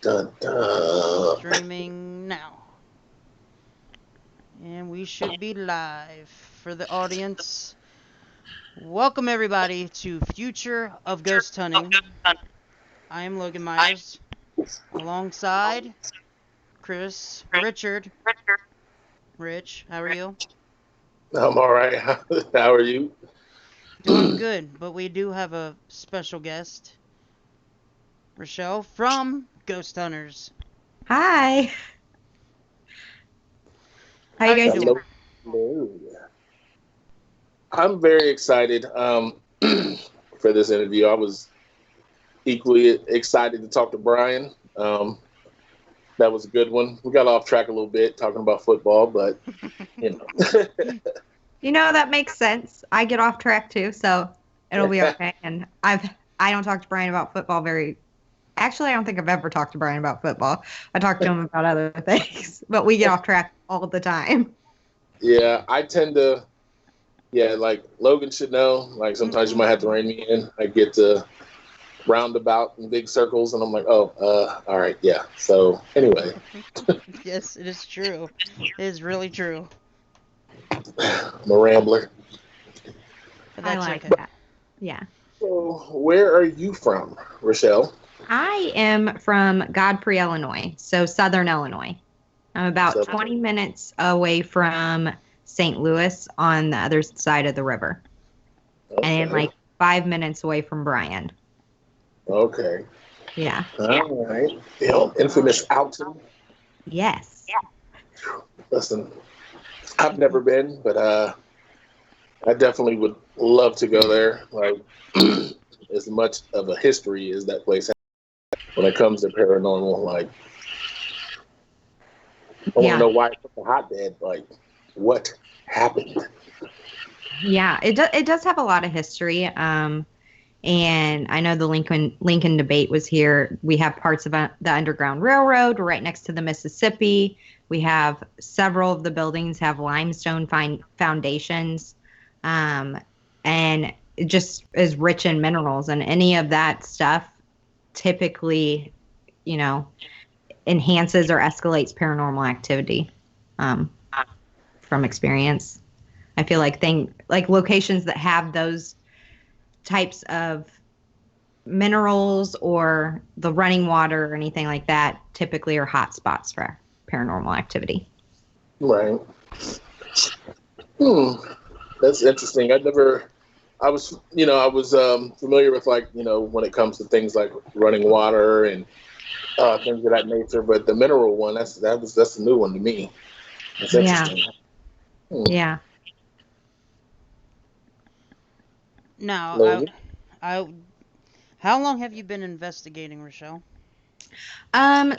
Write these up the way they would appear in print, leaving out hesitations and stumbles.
Dun, dun. Streaming now. And we should be live for the audience. Welcome, everybody, to Future of Ghost Hunting. I am Logan Myers, alongside Chris, Richard. Rich, how are you? I'm all right. How are you? Doing good, but we do have a special guest, Richel from Ghost Hunters. Hi. How How you are you guys doing? doing? Hello. I'm very excited for this interview. I was equally excited to talk to Brian. That was a good one. We got off track a little bit talking about football, but you know. That makes sense. I get off track too, so it'll be okay. And I don't talk to Brian about football very. Actually, I don't think I've ever talked to Brian about football. I talk to him about other things, but we get off track all the time. Yeah, I tend to. Yeah, like Logan should know. Like sometimes you might have to rein me in. I get to roundabout in big circles, and I'm like, oh, all right, yeah. So anyway, Yes, it is true. It is really true. I'm a rambler. But I that's like okay. that. Yeah. So where are you from, Rochelle? I am from Godfrey, Illinois, so Southern Illinois. I'm about So, 20 minutes away from St. Louis on the other side of the river, and okay, like 5 minutes away from Bryan. okay, Yeah. all right. The infamous Alton. Yes. Listen, I've never been, but I definitely would love to go there. Like as much of a history as that place has when it comes to paranormal. Like I want to Yeah. know why it's such a hotbed. Like what happened? Yeah. It does have a lot of history. And I know the Lincoln debate was here. We have parts of the Underground Railroad. We're right next to the Mississippi. We have several of the buildings have limestone foundations, and it just is rich in minerals. And any of that stuff typically, you know, enhances or escalates paranormal activity, um, from experience. I feel like locations that have those types of minerals or the running water or anything like that typically are hot spots for paranormal activity. Right. Hmm. That's interesting. I was familiar with like, when it comes to things like running water and things of that nature, but the mineral one, that's a new one to me. That's Yeah. interesting. Hmm. Yeah. Now, Logan? I, how long have you been investigating, Rochelle?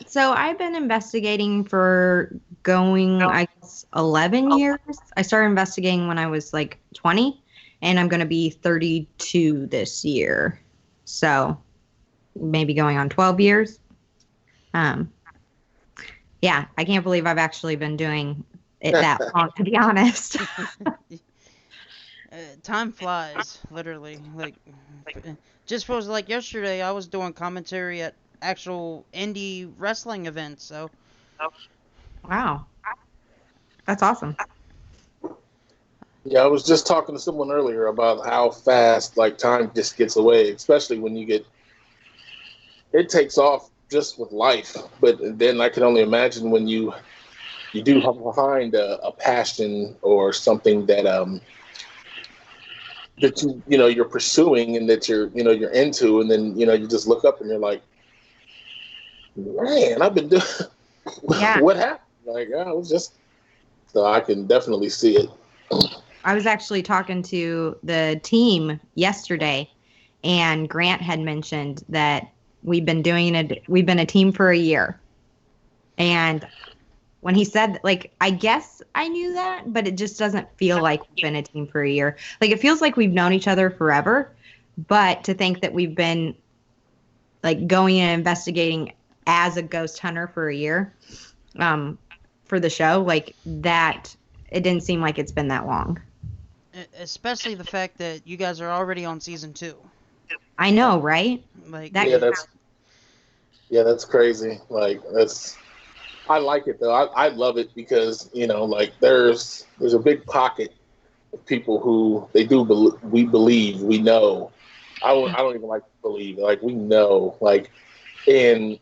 So I've been investigating for going, I guess, 11 years. I started investigating when I was like 20, and I'm going to be 32 this year. So maybe going on 12 years. Um, yeah, I can't believe I've actually been doing it that long, to be honest. Time flies, literally. Like, just was like yesterday, I was doing commentary at actual indie wrestling events. So, Wow, that's awesome. Yeah, I was just talking to someone earlier about how fast like time just gets away, especially when it takes off just with life. But then I can only imagine when you do have behind a passion or something that you're pursuing and that you're into, and then you just look up and you're like, man, I've been doing Yeah, what happened? Like, I was just so I can definitely see it. I was actually talking to the team yesterday, and Grant had mentioned that we've been a team for a year. And when he said, like, I guess I knew that, but it just doesn't feel like we've been a team for a year. Like, it feels like we've known each other forever, but to think that we've been like going and investigating as a ghost hunter for a year, um, for the show, like that, it didn't seem like it's been that long. especially the fact that you guys are already on season 2. I know, right? Like, That Yeah, that's Yeah, that's crazy. Like I like it though. I love it because like there's a big pocket of people who they do we believe we know. I don't even like to believe, like we know, like, and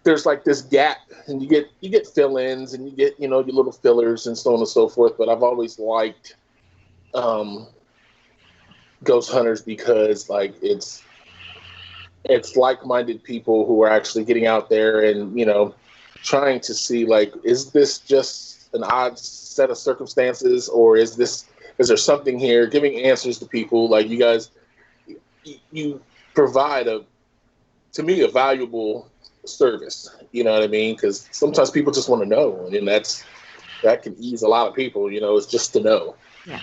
there's like this gap, and you get fill-ins, and you get your little fillers and so on and so forth. But I've always liked um, ghost hunters because like it's like-minded people who are actually getting out there and trying to see, like, is this just an odd set of circumstances, or is there something here, giving answers to people. Like, you guys, you provide to me, a valuable service, you know what I mean? Because sometimes people just want to know, and that can ease a lot of people, it's just to know. Yeah.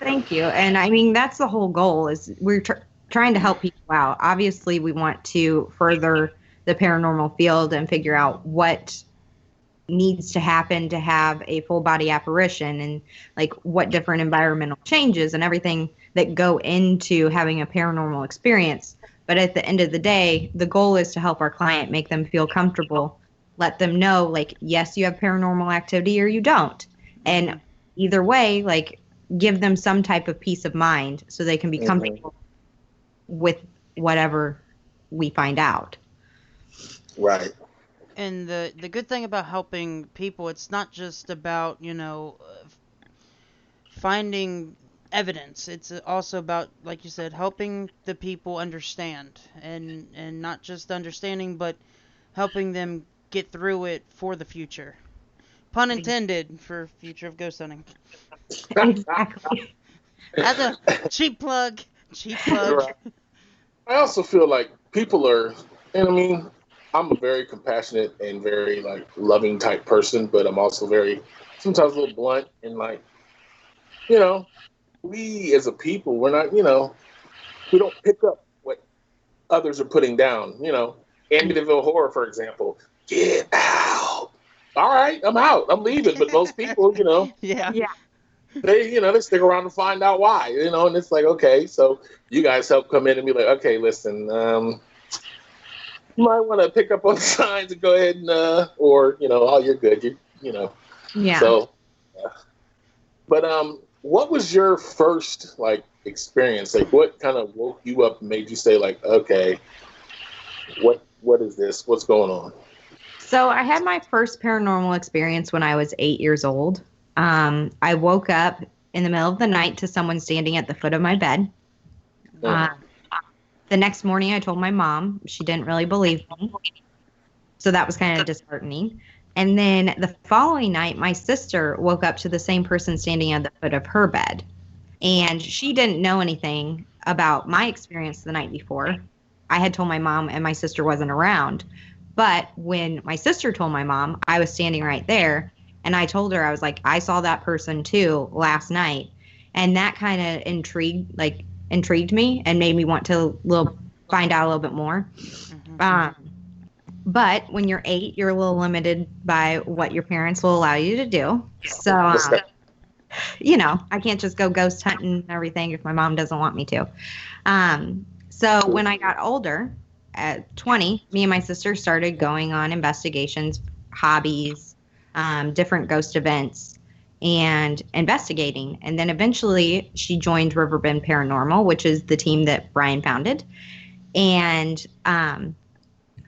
Thank you. And I mean, that's the whole goal, is we're trying to help people out. Obviously, we want to further the paranormal field and figure out what needs to happen to have a full body apparition, and like what different environmental changes and everything that go into having a paranormal experience. But at the end of the day, the goal is to help our client, make them feel comfortable, let them know, like, yes, you have paranormal activity or you don't. And either way, like, give them some type of peace of mind so they can be comfortable with whatever we find out. Right. And the good thing about helping people, it's not just about, finding evidence. It's also about, like you said, helping the people understand, and not just understanding, but helping them get through it for the future. Pun intended for future of ghost hunting. Exactly. That's a cheap plug. Cheap plug. Right. I also feel like people are, and I mean, I'm a very compassionate and very like loving type person, but I'm also very sometimes a little blunt, and like, we as a people, we're not, we don't pick up what others are putting down. Amityville Horror, for example, get out. All right, I'm out. I'm leaving. But most people, Yeah. they stick around to find out why, and it's like, okay, so you guys help come in and be like, okay, listen, you might want to pick up on the signs and go ahead and, or, oh, you're good. Yeah. So, but, what was your first like experience? Like, what kind of woke you up and made you say, like, okay, what is this? What's going on? So I had my first paranormal experience when I was 8 years old. I woke up in the middle of the night to someone standing at the foot of my bed. The next morning, I told my mom. She didn't really believe me. So that was kind of disheartening. And then the following night, my sister woke up to the same person standing at the foot of her bed. And she didn't know anything about my experience the night before. I had told my mom, and my sister wasn't around. But when my sister told my mom, I was standing right there. And I told her, I was like, I saw that person too last night. And that kind of intrigued me and made me want to find out a little bit more. But when you're 8, you're a little limited by what your parents will allow you to do. So, I can't just go ghost hunting and everything if my mom doesn't want me to. So when I got older, at 20, me and my sister started going on investigations, hobbies, different ghost events, and investigating. And then eventually she joined Riverbend Paranormal, which is the team that Brian founded. And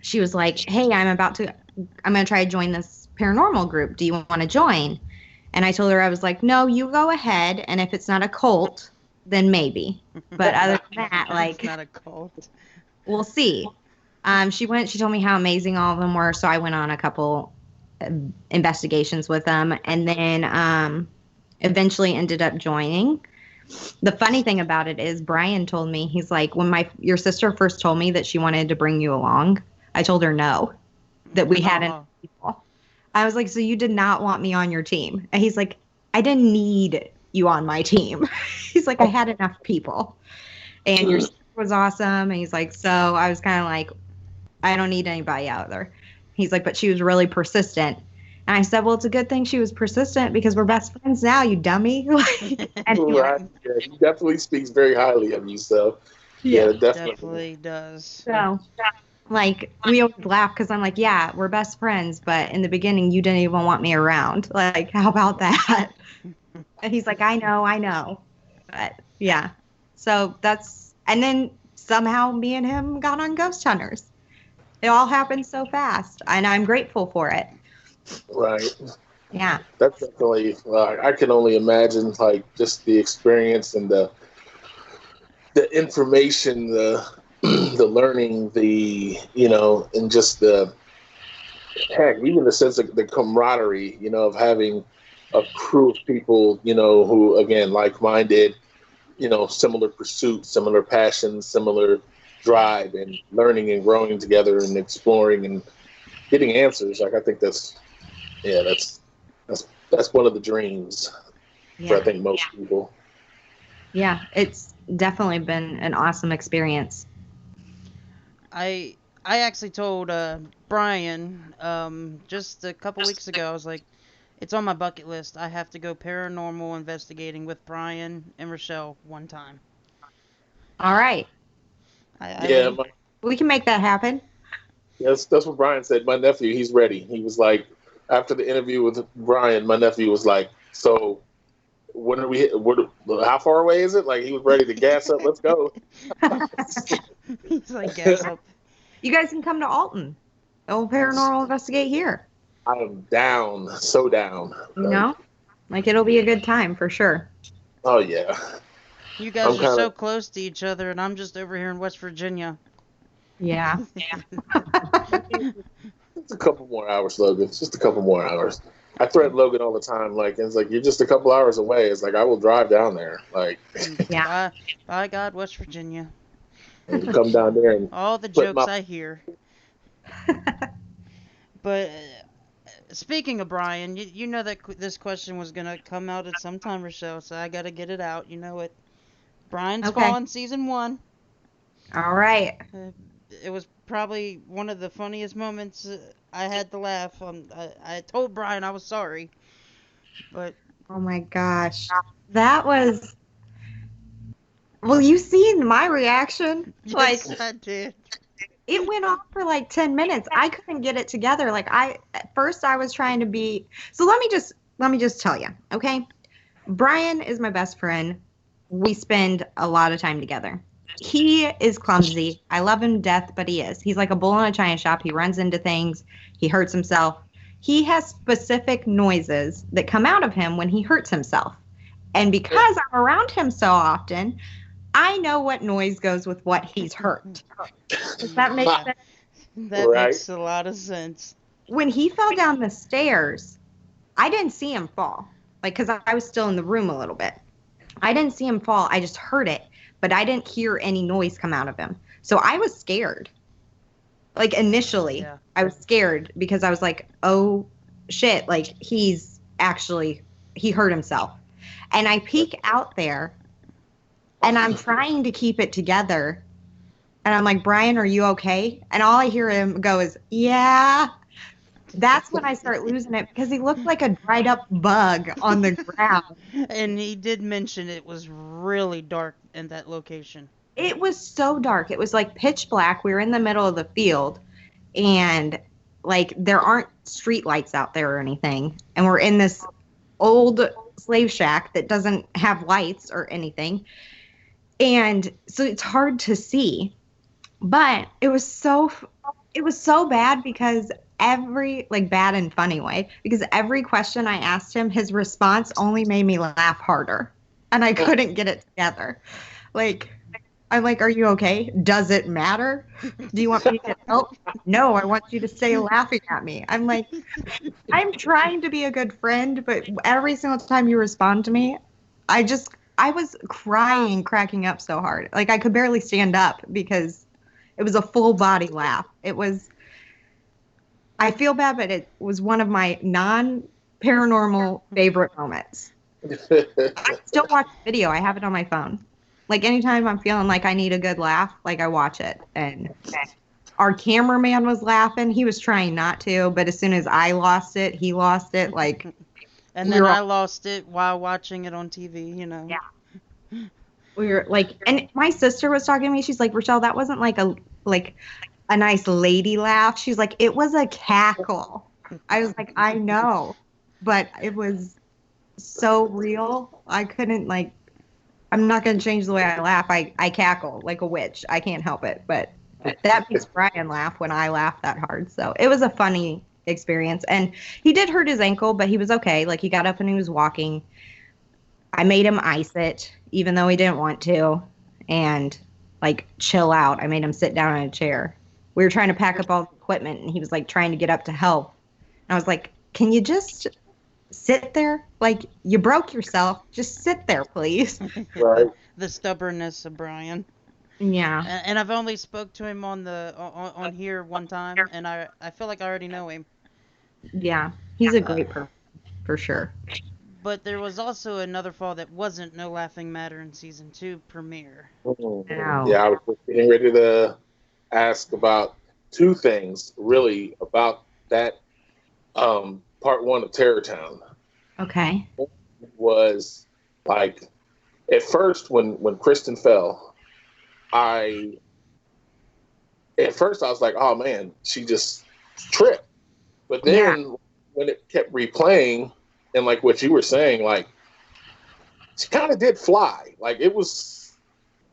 she was like, hey, I'm going to try to join this paranormal group. Do you want to join? And I told her, I was like, no, you go ahead. And if it's not a cult, then maybe. But other than that, like, it's not a cult. We'll see. She told me how amazing all of them were. So I went on a couple investigations with them, and then eventually ended up joining. The funny thing about it is Brian told me, he's like, when your sister first told me that she wanted to bring you along, I told her no, that we had enough people. I was like, so you did not want me on your team? And he's like, I didn't need you on my team. He's like, I had enough people, and your sister was awesome. And he's like, so I was kind of like, I don't need anybody out there. He's like, but she was really persistent. And I said, well, it's a good thing she was persistent because we're best friends now, you dummy. And right. Yeah, he definitely speaks very highly of you, so. Yeah, Yeah. it definitely. Definitely does. So, like, we always laugh because I'm like, yeah, we're best friends, but in the beginning, you didn't even want me around. Like, how about that? And he's like, I know. But yeah. So and then somehow me and him got on Ghost Hunters. It all happened so fast, and I'm grateful for it. Right. Yeah. That's definitely. I can only imagine like just the experience and the information, the the learning, and just the heck, even the sense of the camaraderie, of having a crew of people, who again like-minded, similar pursuits, similar passions, similar drive, and learning and growing together and exploring and getting answers. Like I think that's one of the dreams for I Yeah. think most people. Yeah. It's definitely been an awesome experience. I actually told Brian just a couple weeks ago. I was like, it's on my bucket list. I have to go paranormal investigating with Brian and Richel one time. All right. I Yeah, really We can make that happen. that's what Brian said. My nephew, he's ready. He was like, after the interview with Brian, my nephew was like, so when are we? How far away is it? Like he was ready to gas up. Let's go. he's like gas up. You guys can come to Alton. Oh, paranormal investigate here. I am down, so down. You know, like it'll be a good time for sure. Oh yeah, You I'm guys are kind so of. close to each other, and I'm just over here in West Virginia. Yeah. It's a couple more hours, Logan. It's just a couple more hours. I threaten Logan all the time. Like it's like you're just a couple hours away. It's like I will drive down there. Like Yeah. By God, West Virginia. and come down there and All the put jokes my. I hear. But speaking of Brian, you know that this question was gonna come out at some time, Rochelle, so I gotta get it out. You know it. Brian's Okay. Fallen season 1. All right. It was probably one of the funniest moments. I had to laugh. I told Brian I was sorry, but Oh my gosh. That was. Well, you seen my reaction? Like, yes, I did. it went on for like 10 minutes. I couldn't get it together. Like, at first I was trying to be. So let me just tell you, okay? Brian is my best friend. We spend a lot of time together. He is clumsy. I love him to death, but he is. He's like a bull in a china shop. He runs into things. He hurts himself. He has specific noises that come out of him when he hurts himself. And because I'm around him so often, I know what noise goes with what he's hurt. Does that make Yeah, sense? that Right. makes a lot of sense. When he fell down the stairs, I didn't see him fall. Like, because I was still in the room a little bit. I didn't see him fall. I just heard it, but I didn't hear any noise come out of him. So I was scared. Like, initially, Yeah. I was scared because I was like, oh shit, like, he hurt himself. And I peek out there and I'm trying to keep it together. And I'm like, Brian, are you okay? And all I hear him go is, yeah. That's when I start losing it because he looked like a dried up bug on the ground. And he did mention it was really dark in that location. It was so dark. It was like pitch black. We were in the middle of the field and like there aren't street lights out there or anything. And we're in this old slave shack that doesn't have lights or anything. And so it's hard to see. But it was so bad because bad and funny way, because every question I asked him, his response only made me laugh harder. And I couldn't get it together. Like, I'm like, are you okay? Does it matter? Do you want me to get help? No, I want you to stay laughing at me. I'm like, I'm trying to be a good friend, but every single time you respond to me, I was crying, cracking up so hard. Like I could barely stand up because it was a full body laugh. I feel bad, but it was one of my non-paranormal favorite moments. I still watch the video. I have it on my phone. Like anytime I'm feeling like I need a good laugh, like I watch it. And our cameraman was laughing. He was trying not to, but as soon as I lost it, he lost it. Like, And then I lost it while watching it on TV, you know. Yeah. we were like, and my sister was talking to me. She's like, Richel, that wasn't like a nice lady laugh. She's like, it was a cackle. I was like, I know, but it was so real. I couldn't like, I'm not going to change the way I laugh. I cackle like a witch. I can't help it. But that makes Brian laugh when I laugh that hard. So it was a funny experience. And he did hurt his ankle, but he was okay. Like he got up and he was walking. I made him ice it, even though he didn't want to, and like chill out. I made him sit down in a chair. We were trying to pack up all the equipment, and he was like trying to get up to help. And I was like, can you just sit there? Like, you broke yourself. Just sit there, please. Right. The stubbornness of Brian. Yeah. And I've only spoke to him on here one time, and I feel like I already know him. Yeah. He's a great person, for sure. But there was also another fall that wasn't No Laughing Matter in season 2 premiere. No. Yeah, I was just getting ready to ask about two things, really, about that part one of Terror Town. Okay. Was like, at first, when Kristen fell, at first I was like, oh man, she just tripped. But then when it kept replaying, and like what you were saying, like she kind of did fly. Like that was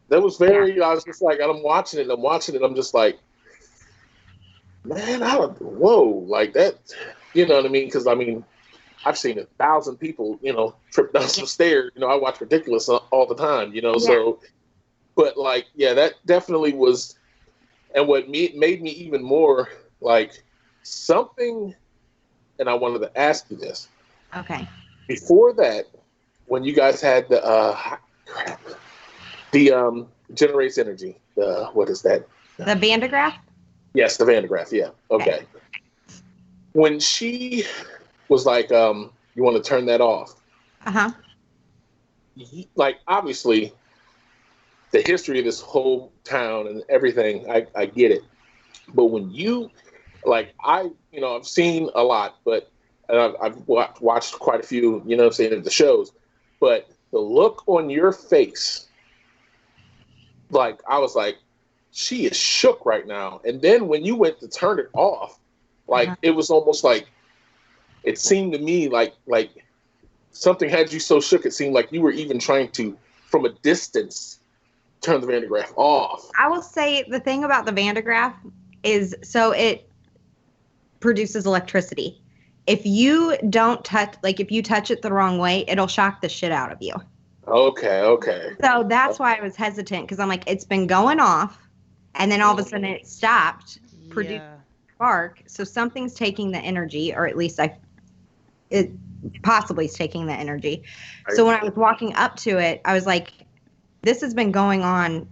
very. I was just like, I'm watching it. I'm just like, man, whoa, like that. You know what I mean? Because I mean, I've seen 1,000 people, trip down some stairs. I watch Ridiculous all the time. So, but like, yeah, that definitely was. And what made me even more like something. And I wanted to ask you this. Okay. Before that, when you guys had the generates energy, what is that? The Van de Graaff? Yes, the Van de Graaff. Yeah. Okay. When she was like, you want to turn that off. Uh-huh. Like, obviously, the history of this whole town and everything, I get it. But when you, like, I've seen a lot, but I've watched quite a few, of the shows. But the look on your face, like, I was like, she is shook right now. And then when you went to turn it off, like, it was almost like, it seemed to me like something had you so shook, it seemed like you were even trying to, from a distance, turn the Van de Graaff off. I will say the thing about the Van de Graaff is, so it produces electricity. If you don't touch, like if you touch it the wrong way, it'll shock the shit out of you. Okay. So that's why I was hesitant, because I'm like, it's been going off, and then all of a sudden it stopped producing spark. So something's taking the energy, or at least it possibly is taking the energy. So when I was walking up to it, I was like, this has been going on,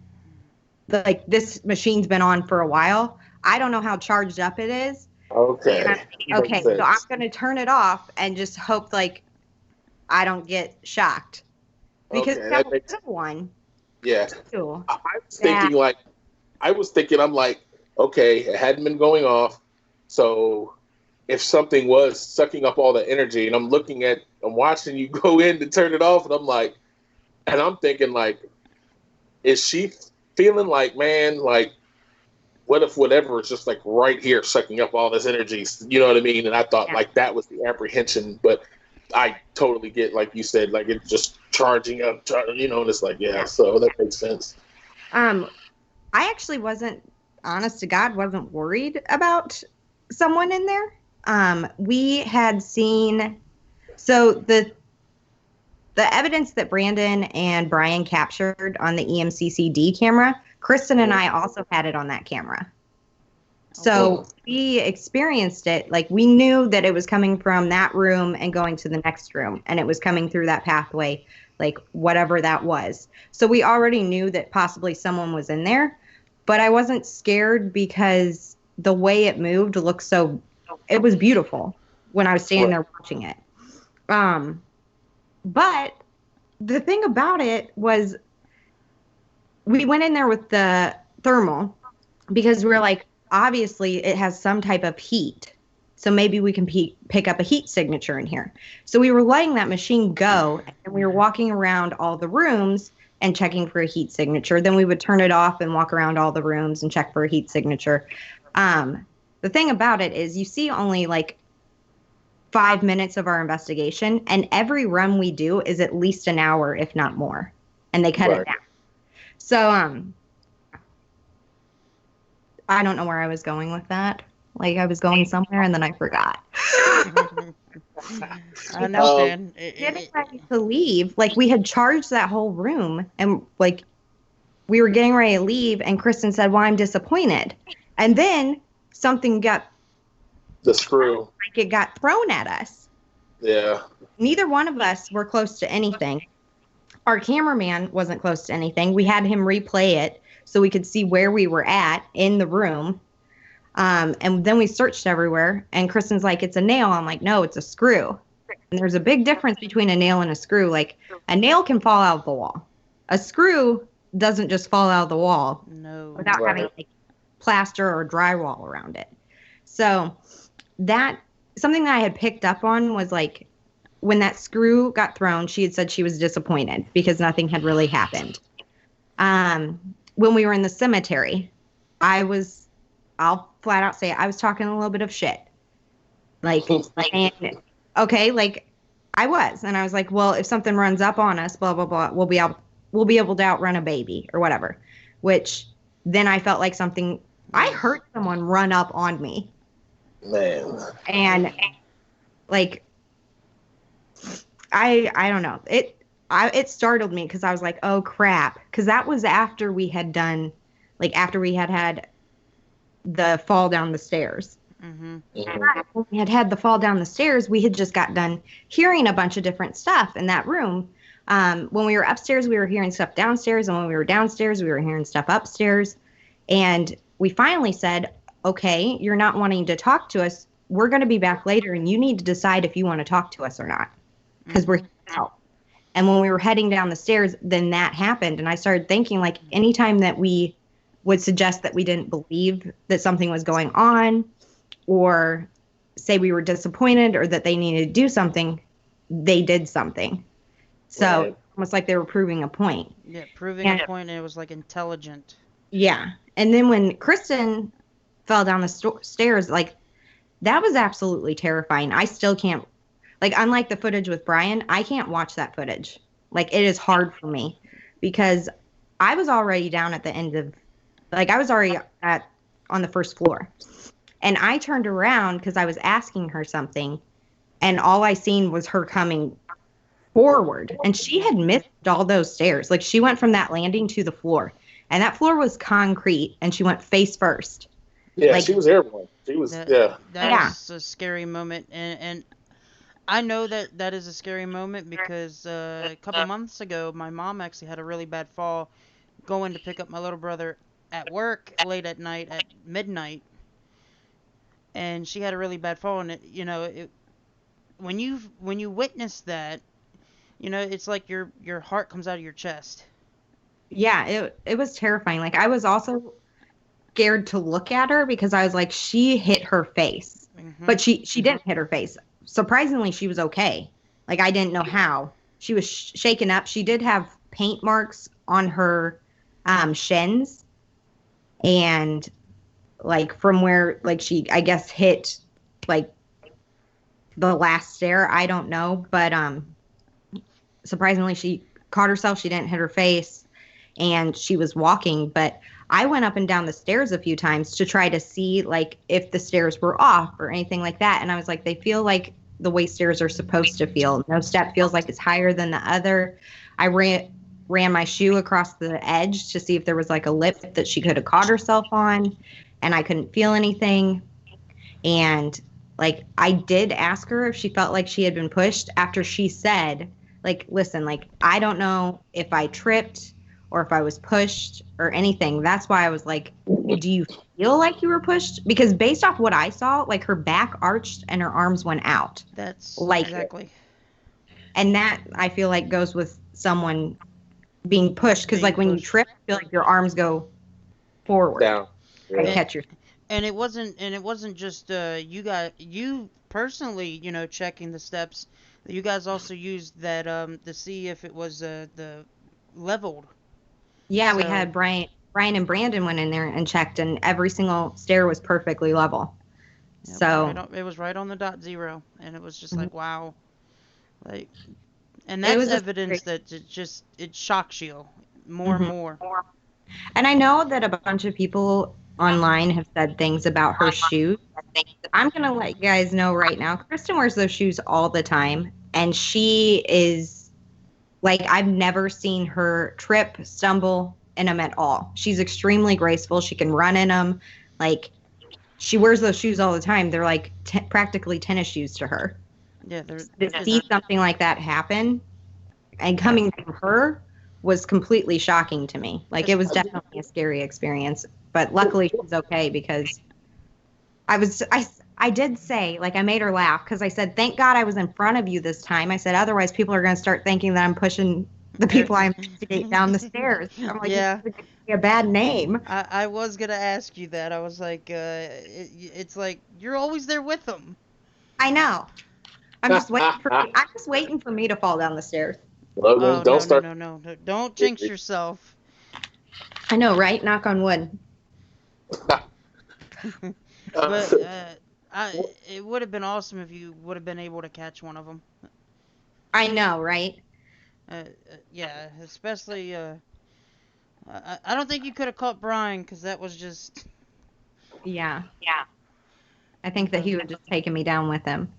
like this machine's been on for a while. I don't know how charged up it is. Okay. So I'm going to turn it off and just hope like I don't get shocked. Because that was a good one. Yeah. Too. I was thinking, I'm like, okay, it hadn't been going off. So if something was sucking up all the energy, and I'm watching you go in to turn it off, and I'm thinking like, is she feeling like, man, like, what if whatever is just like right here sucking up all this energy? You know what I mean? And I thought like that was the apprehension, but I totally get, like you said, like it's just charging up, and it's like, so that makes sense. I actually wasn't, honest to God, wasn't worried about someone in there. We had seen, so the evidence that Brandon and Brian captured on the EMCCD camera, Kristen and I also had it on that camera. So we experienced it. Like, we knew that it was coming from that room and going to the next room, and it was coming through that pathway, like whatever that was. So we already knew that possibly someone was in there, but I wasn't scared because the way it moved looked it was beautiful when I was standing there watching it. But the thing about it was, we went in there with the thermal because we were like, obviously it has some type of heat. So maybe we can pick up a heat signature in here. So we were letting that machine go, and we were walking around all the rooms, and checking for a heat signature. Then we would turn it off and walk around all the rooms and check for a heat signature. The thing about it is you see only like 5 minutes of our investigation, and every run we do is at least an hour, if not more. And they cut it down. So, I don't know where I was going with that. Like, I was going somewhere and then I forgot. I understand. Getting ready to leave, like, we had charged that whole room, and like, we were getting ready to leave, and Kristen said, "Well, I'm disappointed." And then something got the screw. Like, it got thrown at us. Yeah. Neither one of us were close to anything. Our cameraman wasn't close to anything. We had him replay it so we could see where we were at in the room. And then we searched everywhere, and Kristen's like, "It's a nail." I'm like, "No, it's a screw." And there's a big difference between a nail and a screw. Like, a nail can fall out of the wall. A screw doesn't just fall out of the wall without having like plaster or drywall around it. So that, something that I had picked up on was like, when that screw got thrown, she had said she was disappointed because nothing had really happened. When we were in the cemetery, I'll flat out say it, I was talking a little bit of shit. Like, and, okay, like, I was. And I was like, well, if something runs up on us, blah, blah, blah, we'll be able to outrun a baby or whatever. Which then I felt like I heard someone run up on me. Man. And, like, I don't know. It startled me because I was like, oh, crap. Because that was after we had done, like, after we had the fall down the stairs. Mm-hmm. When we had the fall down the stairs, we had just got done hearing a bunch of different stuff in that room. When we were upstairs, we were hearing stuff downstairs. And when we were downstairs, we were hearing stuff upstairs. And we finally said, okay, you're not wanting to talk to us. We're going to be back later, and you need to decide if you want to talk to us or not. Because we're here to help. And when we were heading down the stairs, then that happened. And I started thinking, like, anytime that we would suggest that we didn't believe that something was going on, or say we were disappointed or that they needed to do something, they did something. So Right. almost like they were proving a point. Yeah, proving a point, and it was like intelligent. Yeah. And then when Kristen fell down the stairs, like, that was absolutely terrifying. I still can't, like, unlike the footage with Brian, I can't watch that footage. Like, it is hard for me because I was already down at the end of, like, I was already on the first floor. And I turned around because I was asking her something, and all I seen was her coming forward. And she had missed all those stairs. Like, she went from that landing to the floor. And that floor was concrete, and she went face first. Yeah, like, she was airborne. She was, That is a scary moment. And I know that is a scary moment because a couple months ago, my mom actually had a really bad fall going to pick up my little brother at work late at night at midnight. And she had a really bad fall, and when you witness that, it's like your heart comes out of your chest. Yeah, it was terrifying. Like, I was also scared to look at her because I was like, she hit her face. Mm-hmm. But she didn't hit her face. Surprisingly, she was okay. Like, I didn't know how. She was shaken up. She did have paint marks on her shins. And, like, from where, like, she, I guess, hit, like, the last stair. I don't know. But surprisingly, she caught herself. She didn't hit her face. And she was walking. But I went up and down the stairs a few times to try to see, like, if the stairs were off or anything like that. And I was like, they feel like the way stairs are supposed to feel. No step feels like it's higher than the other. I ran my shoe across the edge to see if there was, like, a lip that she could have caught herself on. And I couldn't feel anything. And, like, I did ask her if she felt like she had been pushed after she said, like, listen, like, I don't know if I tripped or if I was pushed or anything. That's why I was like, do you feel like you were pushed? Because based off what I saw, like, her back arched and her arms went out. That's like, exactly. And that, I feel like, goes with someone being pushed. Because, like, when you trip, I feel like your arms go forward. down. Yeah. And catch your... And it wasn't just you personally, checking the steps. You guys also used that to see if it was leveled. Yeah, we So- had Brian and Brandon went in there and checked, and every single stair was perfectly level. Yep, So it was right on the dot zero, and it was just Mhm. like, wow, like, and It that's was a evidence that it shocks you more and Mhm. more. And I know that a bunch of people online have said things about her shoes. I'm gonna let you guys know right now. Kristen wears those shoes all the time, and she is like, I've never seen her trip, stumble in them at all. She's extremely graceful. She can run in them. Like, she wears those shoes all the time. They're like practically tennis shoes to her. Yeah, they're To see something like that happen and coming from her was completely shocking to me. Like, it was definitely a scary experience, but luckily she's okay because I did say, like, I made her laugh because I said, thank God I was in front of you this time. I said, otherwise people are going to start thinking that I'm pushing the people I investigate down the stairs. I'm like, Yeah. it's going to be a bad name. I was gonna ask you that. I was like, it's like you're always there with them. I know. I'm just waiting for me to fall down the stairs. Logan, Oh, don't no, no, start. no, no, no. Don't jinx yourself. I know, right? Knock on wood. But it would have been awesome if you would have been able to catch one of them. I know, right? Yeah, especially. I don't think you could have caught Brian because that was just. Yeah. I think that he would just taken me down with him.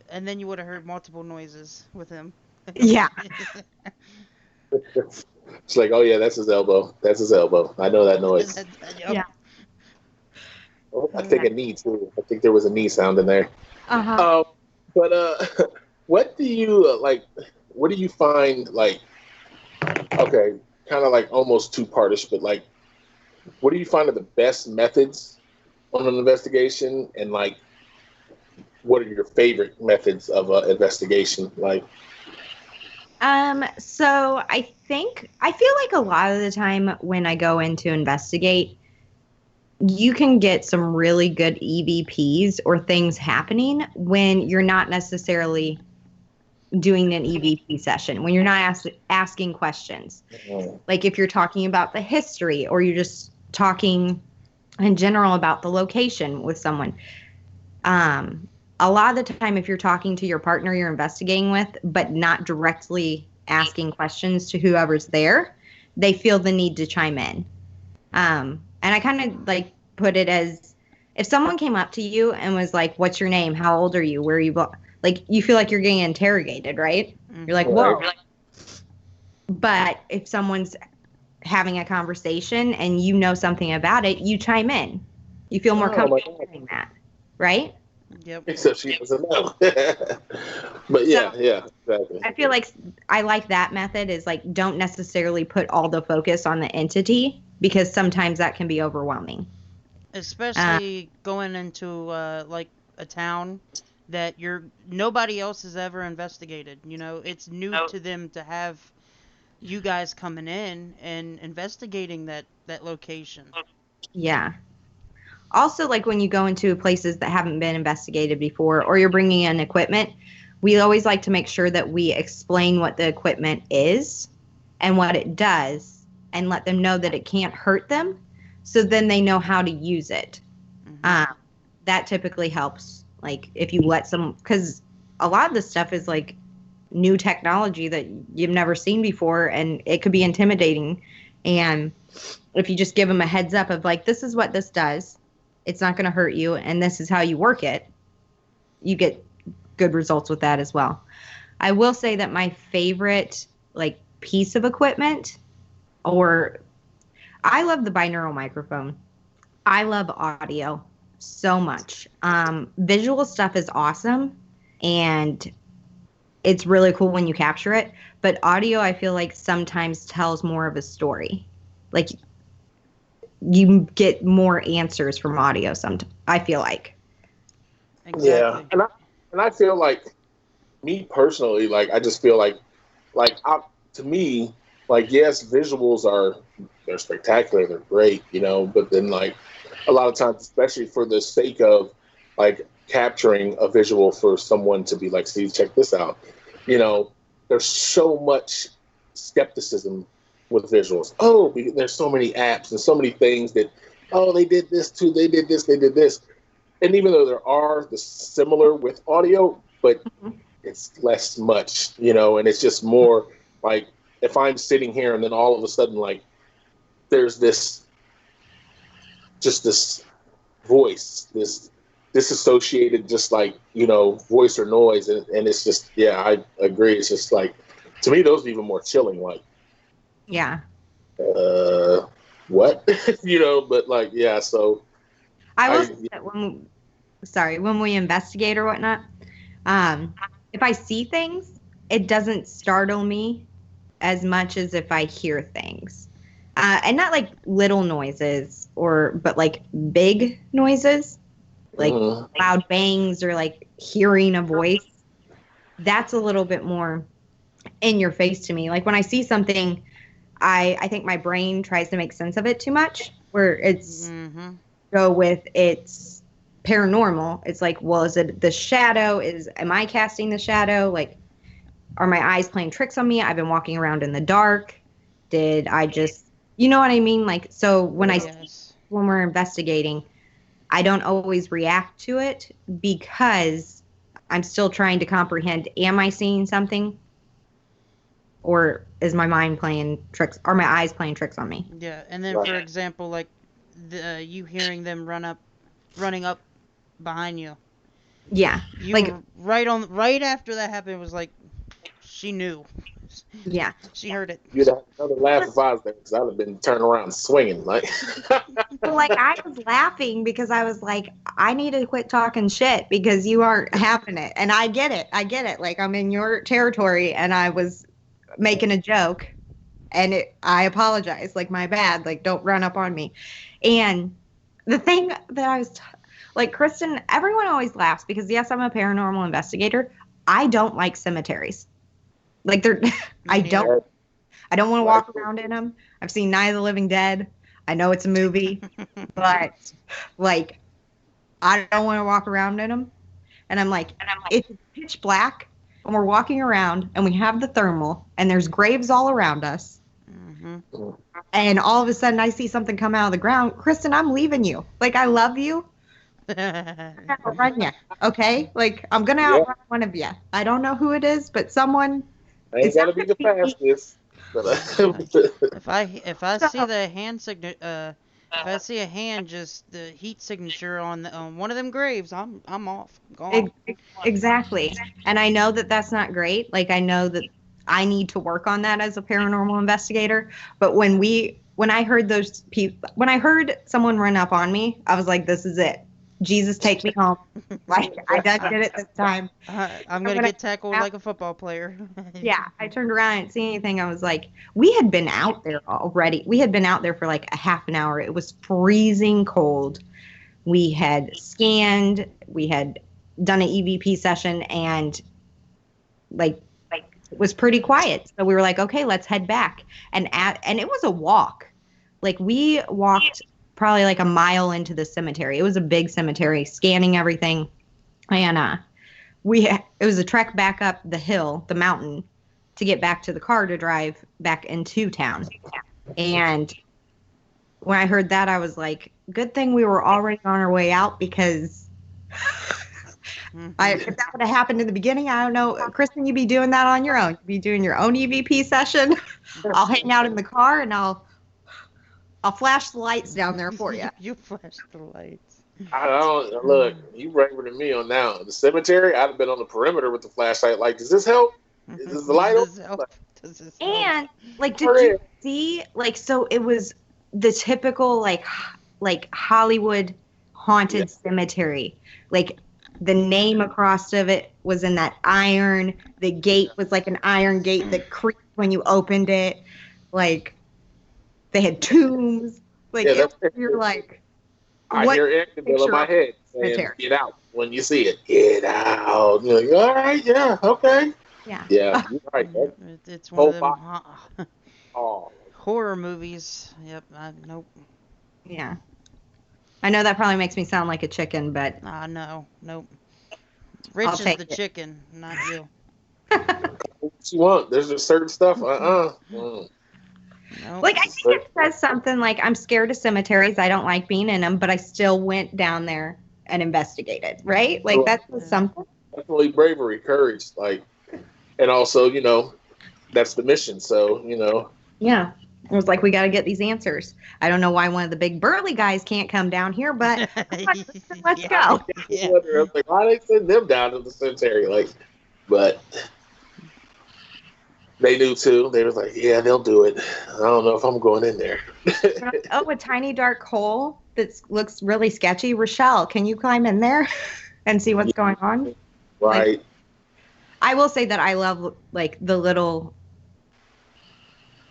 And then you would have heard multiple noises with him. Yeah. It's like, oh yeah, that's his elbow. That's his elbow. I know that noise. Yep. Yeah. Oh, I think a knee too. I think there was a knee sound in there. Uh-huh. But what do you like? What do you find like? Okay, kind of like almost two-partish, but like, what do you find are the best methods on an investigation, and like, what are your favorite methods of investigation? Like, So I feel like a lot of the time when I go in to investigate, you can get some really good EVPs or things happening when you're not necessarily doing an EVP session, when you're not asking questions. Like if you're talking about the history or you're just talking in general about the location with someone. A lot of the time, if you're talking to your partner you're investigating with, but not directly asking questions to whoever's there, they feel the need to chime in. And I kind of like put it as if someone came up to you and was like, "What's your name? How old are you? Where are you?" Like you feel like you're getting interrogated, right? You're like, "Whoa!" Right. But if someone's having a conversation and you know something about it, you chime in. You feel more comfortable doing that, right? Yep. Except she doesn't know. But yeah, exactly. I feel like I like that method is like don't necessarily put all the focus on the entity because sometimes that can be overwhelming. Especially going into like a town that nobody else has ever investigated. You know, it's new to them to have you guys coming in and investigating that location. Yeah. Also, like when you go into places that haven't been investigated before or you're bringing in equipment, we always like to make sure that we explain what the equipment is and what it does and let them know that it can't hurt them so then they know how to use it. Mm-hmm. That typically helps. Like if you let some, because a lot of this stuff is like new technology that you've never seen before and it could be intimidating. And if you just give them a heads up of like, this is what this does, it's not going to hurt you, and this is how you work it, you get good results with that as well. I will say that my favorite like piece of equipment, or I love the binaural microphone. I love audio so much. Visual stuff is awesome, and it's really cool when you capture it. But audio, I feel like sometimes tells more of a story. Like you get more answers from audio. I feel like. Exactly. Yeah, and I feel like me personally, like I just feel like to me, like yes, visuals they're spectacular, they're great, you know, but then like a lot of times, especially for the sake of like capturing a visual for someone to be like, Steve, check this out, you know, there's so much skepticism with visuals. Oh, there's so many apps and so many things that, oh, they did this too, they did this, they did this. And even though there are the similar with audio, but it's less much, and it's just more like if I'm sitting here and then all of a sudden, like, there's this voice, this disassociated, just like, voice or noise. And it's just, yeah, I agree. It's just like, to me, those are even more chilling. Like, Yeah. What? But like, yeah, so. I will say that when we investigate or whatnot, if I see things, it doesn't startle me as much as if I hear things. And not like little noises but like big noises, like loud bangs or like hearing a voice. That's a little bit more in your face to me. Like when I see something, I think my brain tries to make sense of it too much, where it's go with it's paranormal. It's like, well, is it the shadow? Am I casting the shadow? Like, are my eyes playing tricks on me? I've been walking around in the dark. Did I just, you know what I mean? Like, so when when we're investigating, I don't always react to it because I'm still trying to comprehend, am I seeing something? Or is my mind playing tricks? Are my eyes playing tricks on me? Yeah, and then for example, like you hearing them running up behind you. Yeah, like right after that happened, it was like she knew. Yeah, she heard it. You'd have another laugh if I was there, because I'd have been turning around swinging like. But like I was laughing because I was like, I need to quit talking shit because you aren't having it, and I get it. Like I'm in your territory, and I was making a joke, and I apologize. Like my bad. Like don't run up on me. And the thing that I was like, Kristen, everyone always laughs because yes, I'm a paranormal investigator. I don't like cemeteries. Like I don't want to walk around in them. I've seen Night of the Living Dead. I know it's a movie, but like I don't want to walk around in them. And I'm like, it's pitch black, and we're walking around, and we have the thermal, and there's graves all around us. And all of a sudden, I see something come out of the ground. Kristen, I'm leaving you. Like I love you. I'm gonna outrun you, okay? Like I'm gonna outrun one of you. I don't know who it is, but someone. I ain't gotta be the fastest. If I see the hand signature, if I see a hand, just the heat signature on one of them graves, I'm off. Gone. Exactly. And I know that that's not great. Like I know that I need to work on that as a paranormal investigator. But when I heard those people, when I heard someone run up on me, I was like, this is it. Jesus, take me home. Like I did it this time. I'm gonna get tackled like a football player. Yeah, I turned around, I didn't see anything. I was like, we had been out there already. We had been out there for like a half an hour. It was freezing cold. We had scanned. We had done an EVP session, and like it was pretty quiet. So we were like, okay, let's head back. And it was a walk. Like we walked probably like a mile into the cemetery. It was a big cemetery, scanning everything. And it was a trek back up the hill, the mountain, to get back to the car to drive back into town. And when I heard that, I was like, good thing we were already on our way out, because if that would have happened in the beginning, I don't know. Kristen, you'd be doing that on your own. You'd be doing your own EVP session. I'll hang out in the car, and I'll flash the lights down there for you. You flash the lights. I don't look. You braver than me on now. The cemetery, I'd have been on the perimeter with the flashlight. Like, does this help? Is this the light open? And like, did you see? Like, so it was the typical like Hollywood haunted cemetery. Like the name across of it was in that iron. The gate was like an iron gate that creaked when you opened it. Like. They had tombs. Like you're like, I hear it in my head saying, "Get out!" when you see it. Get out. You're like, all right, yeah, okay. Yeah. Yeah, you're right. It's one of them horror movies. Yep. Nope. Yeah. I know that probably makes me sound like a chicken, but no, nope. Rich is the chicken, not you. What you want? There's just certain stuff. Nope. Like, I think it says something like, I'm scared of cemeteries. I don't like being in them, but I still went down there and investigated, right? Like, that's something. Definitely bravery, courage, like, and also, that's the mission. So, Yeah. It was like, we got to get these answers. I don't know why one of the big burly guys can't come down here, but let's go. Yeah. I was like, why they send them down to the cemetery? Like, but they knew too. They was like, yeah, they'll do it. I don't know if I'm going in there. Oh, a tiny dark hole that looks really sketchy. Richel, can you climb in there and see what's going on? Right. Like, I will say that I love like the little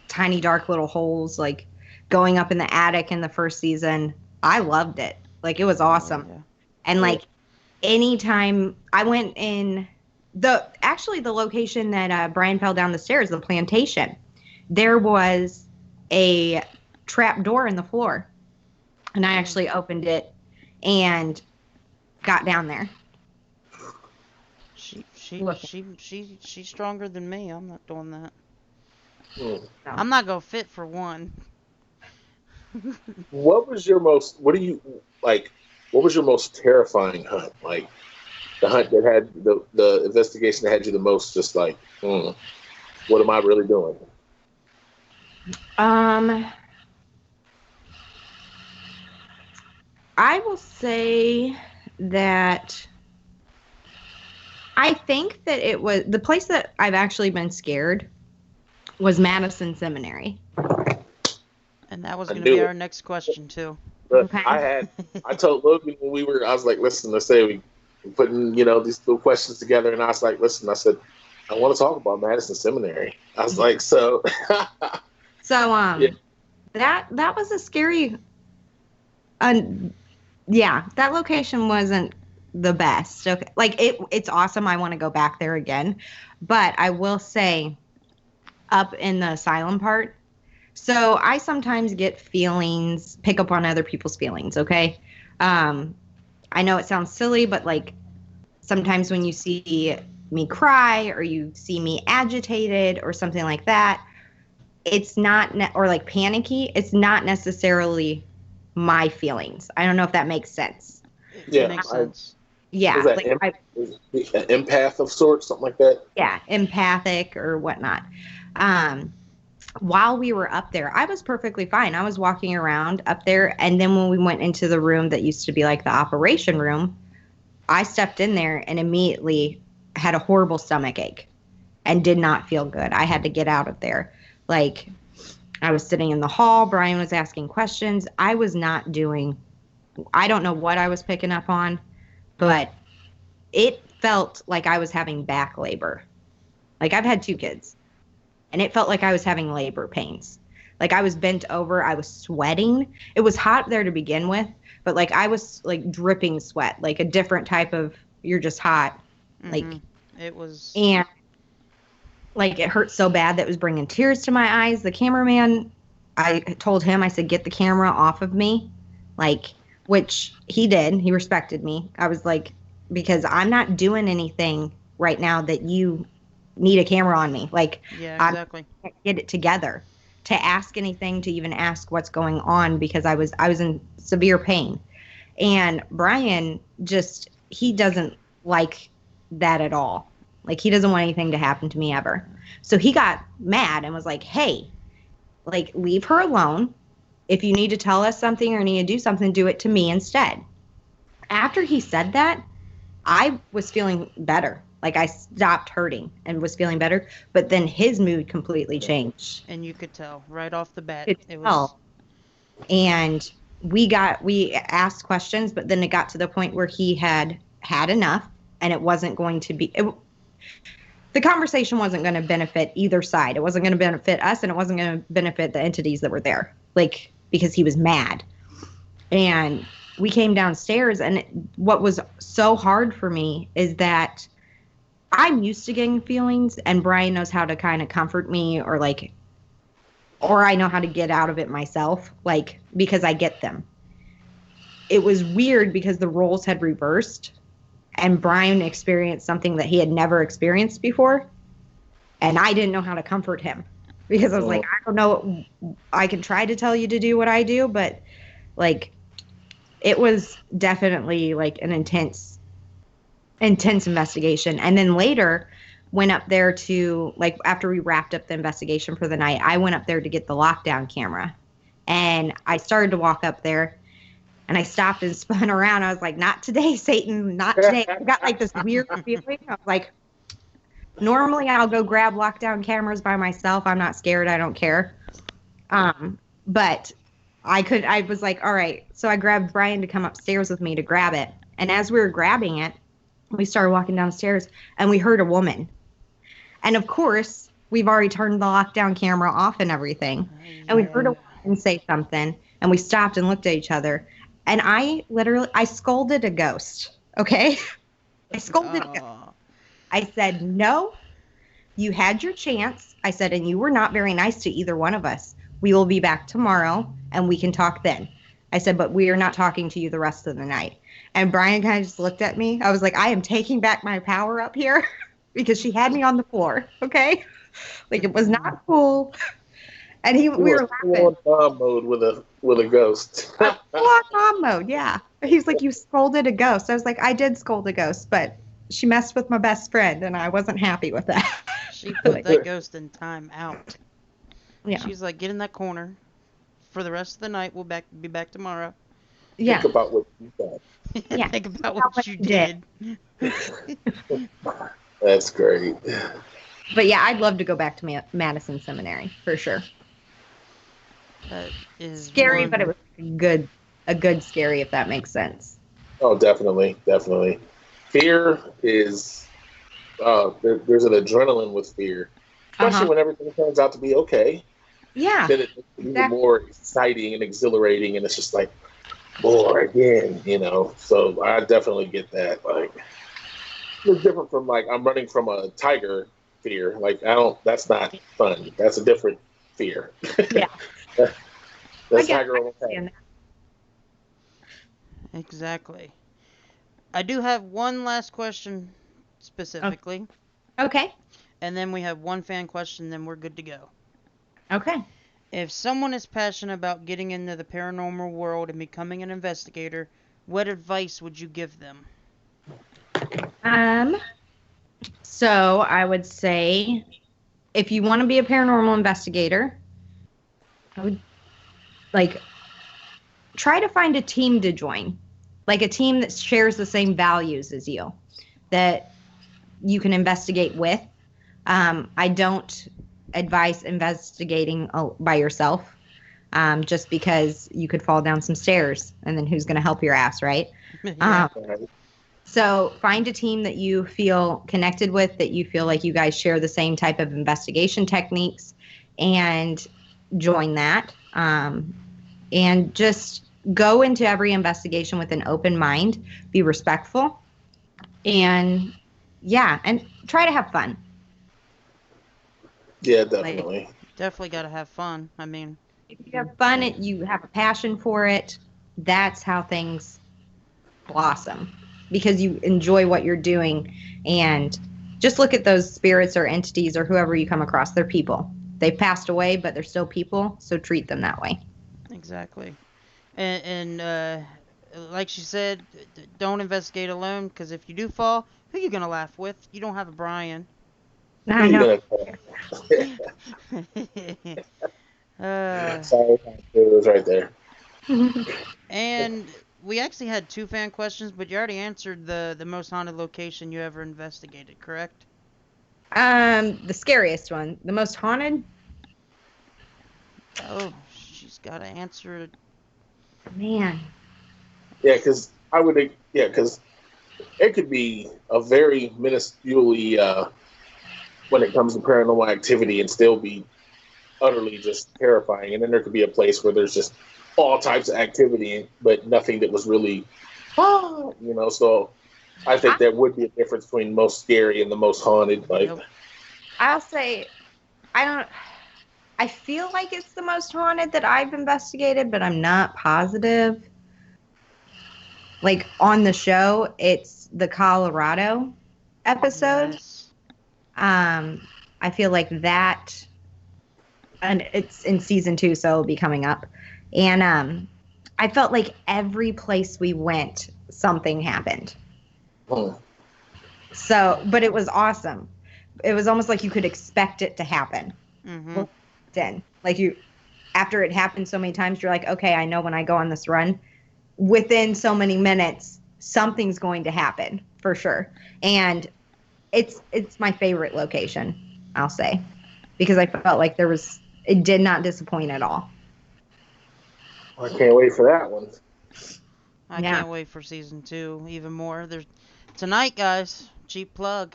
tiny dark little holes, like going up in the attic in the first season. I loved it. Like, it was awesome. Yeah. And like anytime I went in the location that Brian fell down the stairs, the plantation, there was a trap door in the floor. And I actually opened it and got down there. She's stronger than me. I'm not doing that. No. I'm not gonna fit for one. What was your most terrifying hunt? Like the hunt that had the investigation that had you the most just like, what am I really doing? I will say that I think that it was the place that I've actually been scared was Madison Seminary. And that was going to be our next question too. But Okay. I told Logan when I was like, listen, let's say we putting, these little questions together, and I was like, listen, I said, I want to talk about Madison Seminary. I was like, so. So that was a scary. Yeah, that location wasn't the best. Okay, like it's awesome. I want to go back there again, but I will say, up in the asylum part. So I sometimes get feelings, pick up on other people's feelings. Okay, I know it sounds silly, but like sometimes when you see me cry or you see me agitated or something like that, it's not or like panicky. It's not necessarily my feelings. I don't know if that makes sense. Yeah, It makes sense. Yeah, Is that like an empath of sorts, something like that? yeah, empathic or whatnot. While we were up there, I was perfectly fine. I was walking around up there, and then when we went into the room that used to be like the operation room, I stepped in there and immediately had a horrible stomach ache and did not feel good. I had to get out of there. Like, I was sitting in the hall. Brian was asking questions. I was not doing, I don't know what I was picking up on, but it felt like I was having back labor. Like, I've had 2 kids, and it felt like I was having labor pains. Like, I was bent over. I was sweating. It was hot there to begin with, but like I was like dripping sweat, like a different type of, you're just hot. Like, it was. And like it hurt so bad that it was bringing tears to my eyes. The cameraman, I told him, I said, get the camera off of me. Like, which he did. He respected me. I was like, because I'm not doing anything right now that you need a camera on me. Like, Yeah, exactly. I can't get it together to ask anything, to even ask what's going on, because I was in severe pain. And Brian just, he doesn't like that at all. Like, he doesn't want anything to happen to me ever. So he got mad and was like, hey, like, leave her alone. If you need to tell us something or need to do something, do it to me instead. After he said that, I was feeling better. Like, I stopped hurting and was feeling better. But then his mood completely changed. And you could tell right off the bat. It was. And we asked questions, but then it got to the point where he had enough, and it wasn't going to be. The conversation wasn't going to benefit either side. It wasn't going to benefit us, and it wasn't going to benefit the entities that were there. Like, because he was mad. And we came downstairs, and what was so hard for me is that I'm used to getting feelings, and Brian knows how to kind of comfort me, or I know how to get out of it myself, like, because I get them. It was weird because the roles had reversed, and Brian experienced something that he had never experienced before, and I didn't know how to comfort him. because I was like, I don't know. I can try to tell you to do what I do, but like, it was definitely like an intense investigation. And then later went up there to, like, after we wrapped up the investigation for the night, I went up there to get the lockdown camera. And I started to walk up there and I stopped and spun around. I was like, not today, Satan, not today. I got like this weird feeling. I was like, normally I'll go grab lockdown cameras by myself. I'm not scared. I don't care. But I was like, all right. So I grabbed Brian to come upstairs with me to grab it. And as we were grabbing it, we started walking downstairs and we heard a woman. And of course, we've already turned the lockdown camera off and everything. And we heard a woman say something and we stopped and looked at each other. And I scolded a ghost. Okay. I scolded a ghost. I said, no, you had your chance. I said, and you were not very nice to either one of us. We will be back tomorrow and we can talk then. I said, but we are not talking to you the rest of the night. And Brian kind of just looked at me. I was like, I am taking back my power up here because she had me on the floor. Okay. Like, it was not cool. And we were laughing. Mom mode with a ghost. Mom mode. Yeah. He's like, you scolded a ghost. I was like, I did scold a ghost, but she messed with my best friend and I wasn't happy with that. She put that ghost in time out. Yeah. She's like, get in that corner for the rest of the night. We'll be back tomorrow. Yeah. Think about what you said. Yeah. Think about what you did. That's great. But yeah, I'd love to go back to Madison Seminary for sure. That is scary, but it was a good scary, if that makes sense. Oh, definitely. Fear is there's an adrenaline with fear, especially when everything turns out to be okay. Yeah. Then it's even more exciting and exhilarating, and it's just like, more again, So I definitely get that. Like, it's different from, like, I'm running from a tiger fear. Like, that's not fun. That's a different fear. Yeah. That's tiger on the Exactly. I do have one last question specifically. Okay. And then we have one fan question, then we're good to go. Okay. If someone is passionate about getting into the paranormal world and becoming an investigator, what advice would you give them? So I would say, if you want to be a paranormal investigator, I would try to find a team to join, like a team that shares the same values as you, that you can investigate with. I don't advise investigating by yourself, just because you could fall down some stairs and then who's going to help your ass, right? Yeah. So find a team that you feel connected with, that you feel like you guys share the same type of investigation techniques, and join that. And just go into every investigation with an open mind, be respectful, and try to have fun. Yeah, definitely. Definitely got to have fun. I mean, if you have fun, you have a passion for it, that's how things blossom, because you enjoy what you're doing. And just look at those spirits or entities or whoever you come across. They're people. They've passed away, but they're still people, so treat them that way. Exactly. And like she said, don't investigate alone, because if you do fall, who are you going to laugh with? You don't have a Brian. I know. Sorry, it was right there. And we actually had two fan questions, but you already answered the most haunted location you ever investigated, correct? The scariest one. The most haunted? Oh, she's got to answer it. Man. Yeah, because it could be a very minusculely, when it comes to paranormal activity, and still be utterly just terrifying. And then there could be a place where there's just all types of activity, but nothing that was really, so I think there would be a difference between most scary and the most haunted. Nope. I'll say, I feel like it's the most haunted that I've investigated, but I'm not positive. Like, on the show, it's the Colorado episode. Yes. I feel like that and it's in season 2, so it'll be coming up. And I felt like every place we went, something happened. So, but it was awesome. It was almost like you could expect it to happen. Mm-hmm. Then, like after it happened so many times, you're like, okay, I know when I go on this run, within so many minutes, something's going to happen for sure. And it's my favorite location, I'll say, because I felt like it did not disappoint at all. I can't wait for that one. I can't wait for season 2 even more. There's tonight, guys. Cheap plug.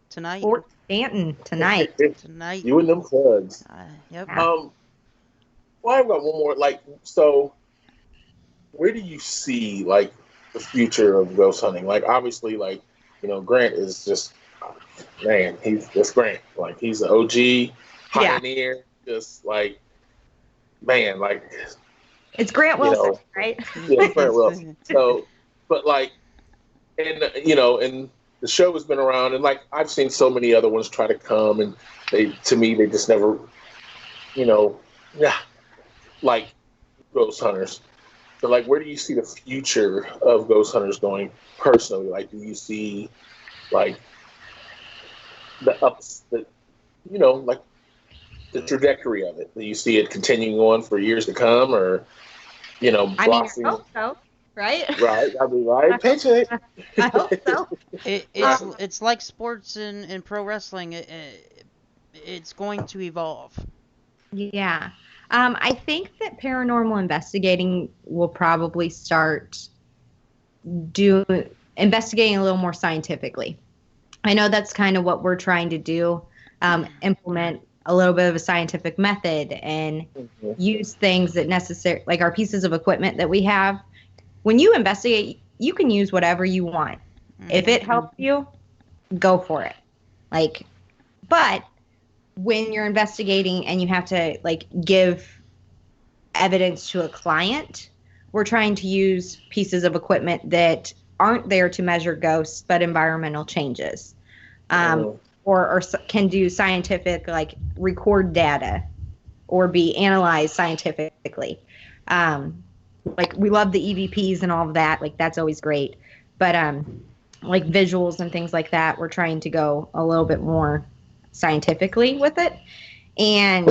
Tonight. Fort Stanton tonight. Tonight. You and them plugs. Yep. Well, I've got one more. Like, so, where do you see like the future of ghost hunting? Like, obviously, like, you know, Grant is just, man, that's Grant. Like, he's an OG pioneer. Just like, man, like. It's Grant Wilson, right? Yeah, Grant Wilson. So, but like, and you know, and the show has been around, and like I've seen so many other ones try to come, and they just never, you know, like ghost hunters. But like, where do you see the future of ghost hunters going personally? Like, do you see like the ups, you know, like the trajectory of it? Do you see it continuing on for years to come, or you know, blossoming? I hope so, right? Right, I mean, right, pitch it. I hope so. It's like sports and pro wrestling. It's going to evolve. Yeah. I think that paranormal investigating will probably start investigating a little more scientifically. I know that's kind of what we're trying to do, implement a little bit of a scientific method and use things that like our pieces of equipment that we have. When you investigate, you can use whatever you want. If it helps you, go for it. Like, but when you're investigating and you have to like give evidence to a client, we're trying to use pieces of equipment that aren't there to measure ghosts, but environmental changes. Or can do scientific, like record data or be analyzed scientifically. Like we love the EVPs and all of that. Like that's always great. But like visuals and things like that, we're trying to go a little bit more scientifically with it. And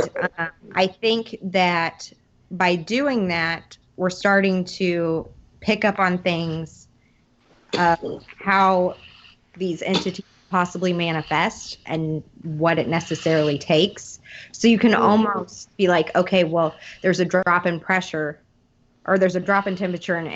I think that by doing that, we're starting to pick up on things, how these entities possibly manifest and what it necessarily takes. So you can almost be like, okay, well, there's a drop in pressure or there's a drop in temperature and